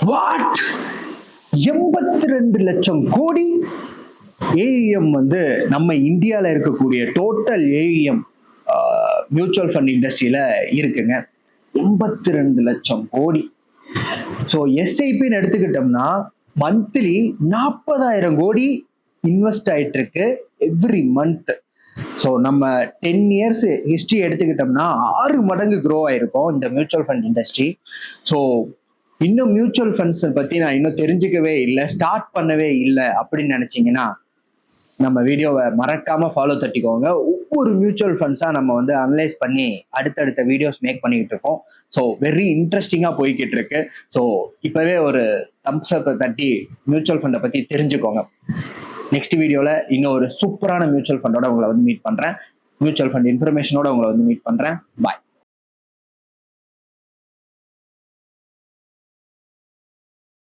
What 82 லட்சம் கோடி AEM வந்து நம்ம இந்தியாவில் இருக்கக்கூடிய டோட்டல் ஏஇஎம் மியூச்சுவல் ஃபண்ட் இண்டஸ்ட்ரியில இருக்குங்க. 82 லட்சம் கோடி. ஸோ எஸ்ஐபின்னு எடுத்துக்கிட்டோம்னா மந்த்லி 40,000 கோடி இன்வெஸ்ட் ஆயிட்டு இருக்கு எவ்ரி மந்த். ஸோ நம்ம 10 இயர்ஸ் ஹிஸ்டரி எடுத்துக்கிட்டோம்னா 6 மடங்கு க்ரோ ஆயிருக்கும் இந்த மியூச்சுவல் ஃபண்ட் இண்டஸ்ட்ரி. ஸோ இன்னும் மியூச்சுவல் ஃபண்ட்ஸ் பத்தி நான் இன்னும் தெரிஞ்சுக்கவே இல்லை, ஸ்டார்ட் பண்ணவே இல்லை அப்படின்னு நினைச்சீங்கன்னா நம்ம வீடியோவை மறக்காம ஃபாலோ தட்டிக்கோங்க. ஒவ்வொரு மியூச்சுவல் ஃபண்ட்ஸா நம்ம வந்து அனலைஸ் பண்ணி அடுத்தடுத்த வீடியோஸ் மேக் பண்ணிக்கிட்டு இருக்கோம். ஸோ வெரி இன்ட்ரெஸ்டிங்கா போய்கிட்டு இருக்கு. ஸோ இப்பவே ஒரு தம்ஸ் அப் தட்டி மியூச்சுவல் ஃபண்டை பத்தி தெரிஞ்சுக்கோங்க. நெக்ஸ்ட் வீடியோல இன்னும் ஒரு சூப்பரான மியூச்சுவல் ஃபண்டோட உங்களை வந்து மீட் பண்றேன். மியூச்சுவல் ஃபண்ட் இன்ஃபர்மேஷனோட உங்களை வந்து மீட் பண்றேன். பாய்.